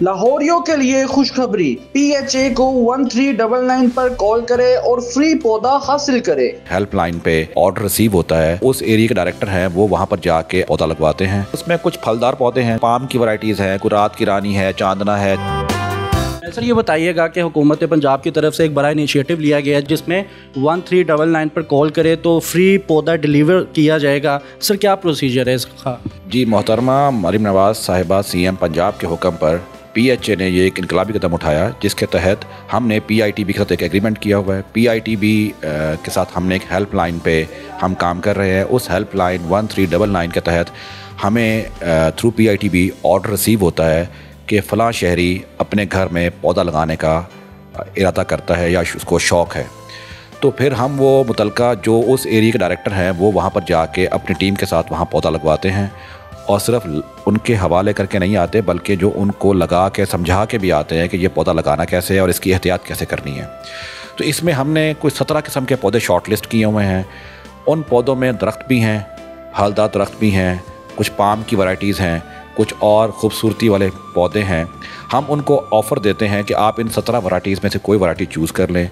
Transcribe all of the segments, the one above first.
लाहौरियों के लिए खुशखबरी, PHA को 1399 पर कॉल करें और फ्री पौधा हासिल करें। हेल्पलाइन पे ऑर्डर रिसीव होता है, उस एरिया के डायरेक्टर हैं वो वहाँ पर जाके पौधा लगवाते हैं। उसमें कुछ फलदार पौधे हैं, पाम की वैरायटीज हैं, कोई रात की रानी है, चांदना है। सर ये बताइएगा कि हुकूमत पंजाब की तरफ से एक बड़ा इनिशिएटिव लिया गया है जिसमें 1399 पर कॉल करे तो फ्री पौधा डिलीवर किया जाएगा। सर क्या प्रोसीजर है इसका? जी मोहतरमा मरीम नवाज साहिबा CM पंजाब के हुक्म पर PHA ने ये एक इनकलाबी कदम उठाया, जिसके तहत हमने PITB के साथ एक एग्रीमेंट किया हुआ है। PITB के साथ हमने एक हेल्पलाइन पे हम काम कर रहे हैं। उस हेल्पलाइन 1399 के तहत हमें थ्रू PITB ऑर्डर रिसीव होता है कि फ़लाँ शहरी अपने घर में पौधा लगाने का इरादा करता है या उसको शौक़ है, तो फिर हम वो मुतलका जो उस एरिया के डायरेक्टर हैं वो वहाँ पर जाके अपनी टीम के साथ वहाँ पौधा लगवाते हैं। और सिर्फ उनके हवाले करके नहीं आते, बल्कि जो उनको लगा के समझा के भी आते हैं कि ये पौधा लगाना कैसे है और इसकी एहतियात कैसे करनी है। तो इसमें हमने कोई 17 किस्म के पौधे शॉर्ट लिस्ट किए हुए हैं। उन पौधों में दरख्त भी हैं, फलदार दरख्त भी हैं, कुछ पाम की वैरायटीज़ हैं, कुछ और ख़ूबसूरती वाले पौधे हैं। हम उनको ऑफ़र देते हैं कि आप इन 17 वैरायटीज़ में से कोई वैरायटी चूज़ कर लें।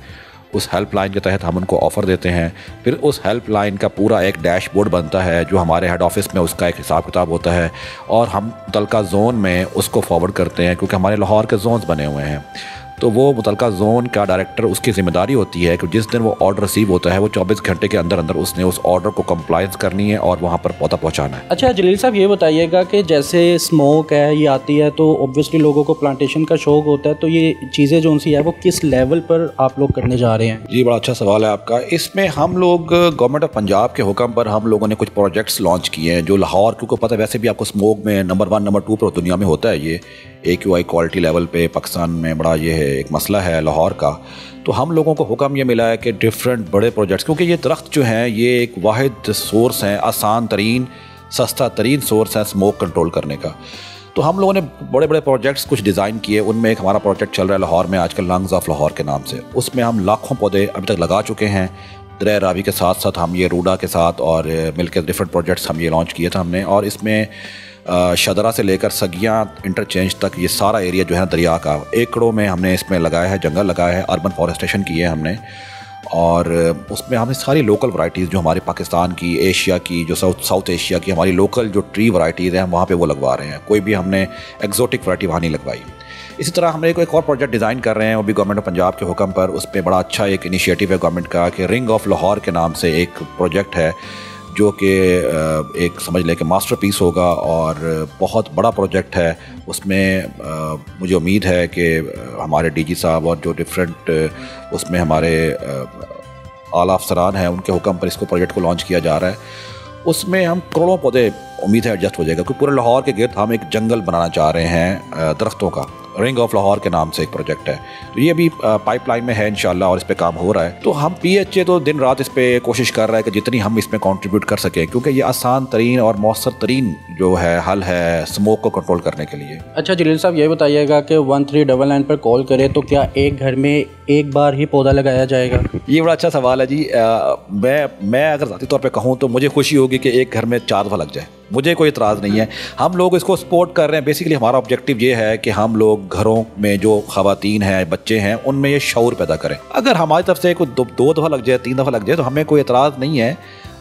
उस हेल्पलाइन के तहत हम उनको ऑफ़र देते हैं। फिर उस हेल्पलाइन का पूरा एक डैशबोर्ड बनता है जो हमारे हेड ऑफिस में उसका एक हिसाब किताब होता है, और हम मुतलका ज़ोन में उसको फॉरवर्ड करते हैं, क्योंकि हमारे लाहौर के जोन्स बने हुए हैं। तो वो मुतलका ज़ोन का डायरेक्टर, उसकी ज़िम्मेदारी होती है कि जिस दिन वो ऑर्डर रिसीव होता है वो 24 घंटे के अंदर अंदर उसने उस ऑर्डर को कंप्लायंस करनी है और वहाँ पर पौधा पहुँचाना है। अच्छा जलील साहब ये बताइएगा कि जैसे स्मोक है ये आती है तो ऑब्वियसली लोगों को प्लांटेशन का शौक होता है, तो ये चीज़ें जो उनसी है वो किस लेवल पर आप लोग करने जा रहे हैं? जी बड़ा अच्छा सवाल है आपका। इसमें हम लोग गवर्नमेंट ऑफ पंजाब के हुक्म पर हम लोगों ने कुछ प्रोजेक्ट्स लॉन्च किए हैं जो लाहौर, क्योंकि पता है वैसे भी आपको स्मोक में नंबर 1 नंबर 2 पर दुनिया में होता है। ये AQI क्वालिटी लेवल पे पाकिस्तान में बड़ा ये है एक मसला है लाहौर का। तो हम लोगों को हुक्म ये मिला है कि डिफरेंट बड़े प्रोजेक्ट्स, क्योंकि ये दरख्त जो हैं ये एक वाहिद सोर्स हैं, आसान तरीन सस्ता तरीन सोर्स है स्मोक कंट्रोल करने का। तो हम लोगों ने बड़े बड़े प्रोजेक्ट्स कुछ डिज़ाइन किए। उनमें एक हमारा प्रोजेक्ट चल रहा है लाहौर में आजकल, लंग्स ऑफ लाहौर के नाम से। उसमें हम लाखों पौधे अभी तक लगा चुके हैं। दरिया रावी के साथ साथ हम ये रूडा के साथ और मिलकर डिफरेंट प्रोजेक्ट्स हम ये लॉन्च किए थे हमने। और इसमें शदरा से लेकर सगियाँ इंटरचेंज तक ये सारा एरिया जो है दरिया का एकड़ों में हमने इसमें लगाया है, जंगल लगाया है, अर्बन फॉरेस्टेशन की है हमने। और उसमें हमने सारी लोकल वैरायटीज़ जो हमारे पाकिस्तान की, एशिया की, जो साउथ एशिया की हमारी लोकल जो ट्री वैरायटीज़ हैं हम वहाँ पे वो लगवा रहे हैं। कोई भी हमने एक्जोटिक वैरायटी वहाँ नहीं लगवाई। इसी तरह हम एक और प्रोजेक्ट डिज़ाइन कर रहे हैं, वो भी गवर्नमेंट ऑफ पंजाब के हुक्म पर। उस पर बड़ा अच्छा एक इनिशिएटिव है गवर्नमेंट का कि रिंग ऑफ लाहौर के नाम से एक प्रोजेक्ट है जो कि एक समझ लें कि मास्टरपीस होगा और बहुत बड़ा प्रोजेक्ट है। उसमें मुझे उम्मीद है कि हमारे DG साहब और जो डिफरेंट उसमें हमारे आला अफसरान हैं उनके हुक्म पर इसको प्रोजेक्ट को लॉन्च किया जा रहा है। उसमें हम करोड़ों पौधे उम्मीद है एडजस्ट हो जाएगा, क्योंकि पूरे लाहौर के गिर्द हम एक जंगल बनाना चाह रहे हैं दरख्तों का। रिंग ऑफ लाहौर के नाम से एक प्रोजेक्ट है, तो ये भी पाइपलाइन में है इंशाल्लाह और इस पे काम हो रहा है। तो हम PHA तो दिन रात इस पे कोशिश कर रहा है कि जितनी हम इसमें कंट्रीब्यूट कर सकें, क्योंकि ये आसान तरीन और मौसर तरीन जो है हल है स्मोक को कंट्रोल करने के लिए। अच्छा जलील साहब ये बताइएगा कि 1399 पर कॉल करें तो क्या एक घर में एक बार ही पौधा लगाया जाएगा? ये बड़ा अच्छा सवाल है जी। मैं अगर ज़ाती तौर पे कहूँ तो मुझे खुशी होगी कि एक घर में 4 दफ़ा लग जाए, मुझे कोई इतराज़ नहीं है। हम लोग इसको सपोर्ट कर रहे हैं। बेसिकली हमारा ऑब्जेक्टिव ये है कि हम लोग घरों में जो ख़वातीन हैं, बच्चे हैं, उनमें ये शऊर पैदा करें। अगर हमारी तरफ से कोई 2 दफ़ा लग जाए, 3 दफ़ा लग जाए तो हमें कोई इतराज़ नहीं है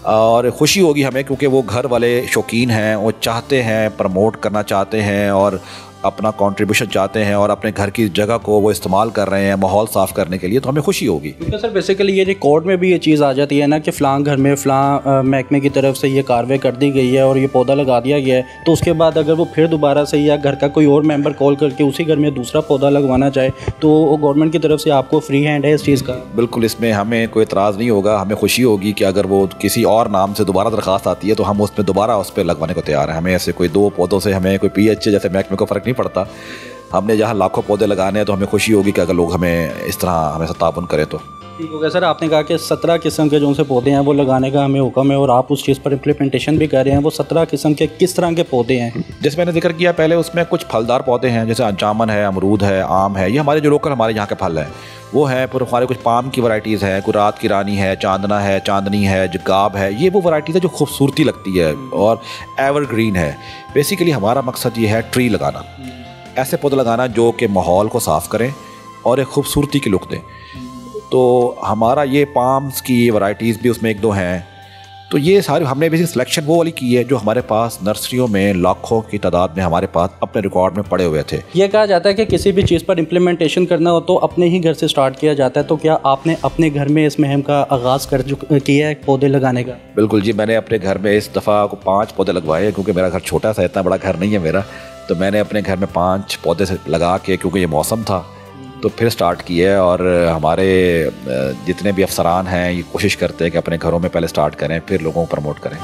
और खुशी होगी हमें, क्योंकि वो घर वाले शौकीन हैं, वो चाहते हैं, प्रमोट करना चाहते हैं और अपना कंट्रीब्यूशन चाहते हैं और अपने घर की जगह को वो इस्तेमाल कर रहे हैं माहौल साफ़ करने के लिए, तो हमें खुशी होगी। क्योंकि सर बेसिकली ये रिकॉर्ड में भी ये चीज़ आ जाती है ना कि फ़लाँ घर में फ़लाँ महकमे की तरफ से ये कार्रवाई कर दी गई है और ये पौधा लगा दिया गया है, तो उसके बाद अगर वो फिर दोबारा से या घर का कोई और मेंबर कॉल करके उसी घर में दूसरा पौधा लगवाना चाहे तो गवर्नमेंट की तरफ से आपको फ्री हैंड है इस चीज़ का? बिल्कुल, इसमें हमें कोई एतराज़ नहीं होगा। हमें खुशी होगी कि अगर वो किसी और नाम से दोबारा दरख्वास्त आती है तो हम उसमें दोबारा उस पर लगवाने को तैयार हैं। हमें ऐसे कोई 2 पौधों से हमें कोई PHA जैसे महकमे को फ़र्क नहीं पड़ता। हमने जहाँ लाखों पौधे लगाने हैं तो हमें खुशी होगी कि अगर लोग हमें इस तरह हमें ताउन करें तो। ठीक हो गया सर। आपने कहा कि 17 किस्म के जो से पौधे हैं वो लगाने का हमें हुक्म है और आप उस चीज़ पर इम्प्लीमेंटेशन भी कर रहे हैं। वो 17 किस्म के किस तरह के पौधे हैं? जैसे मैंने जिक्र किया पहले, उसमें कुछ फलदार पौधे हैं जैसे जामुन है, अमरूद है, आम है। ये हमारे जो लोकल हमारे यहाँ के फल हैं वो है। पर हमारे कुछ पाम की वैरायटीज़ हैं, कोई रात की रानी है, चांदना है, चांदनी है, जगाब है। ये वो वैरायटीज़ है जो खूबसूरती लगती है और एवरग्रीन है। बेसिकली हमारा मकसद ये है ट्री लगाना। ऐसे पौधे लगाना जो कि माहौल को साफ़ करें और एक खूबसूरती की लुक दें। तो हमारा ये पाम्स की वैरायटीज़ भी उसमें एक दो हैं। तो ये सारी हमने बेसिक सिलेक्शन वो वाली की है जो हमारे पास नर्सरियों में लाखों की तादाद में हमारे पास अपने रिकॉर्ड में पड़े हुए थे। ये कहा जाता है कि किसी भी चीज़ पर इम्प्लीमेंटेशन करना हो तो अपने ही घर से स्टार्ट किया जाता है। तो क्या आपने अपने घर में इस मुहिम का आगाज़ किया है पौधे लगाने का? बिल्कुल जी, मैंने अपने घर में इस दफ़ा को 5 पौधे लगवाए हैं, क्योंकि मेरा घर छोटा सा, इतना बड़ा घर नहीं है मेरा। तो मैंने अपने घर में 5 पौधे से लगा के, क्योंकि ये मौसम था, तो फिर स्टार्ट किया है। और हमारे जितने भी अफसरान हैं ये कोशिश करते हैं कि अपने घरों में पहले स्टार्ट करें, फिर लोगों को प्रमोट करें।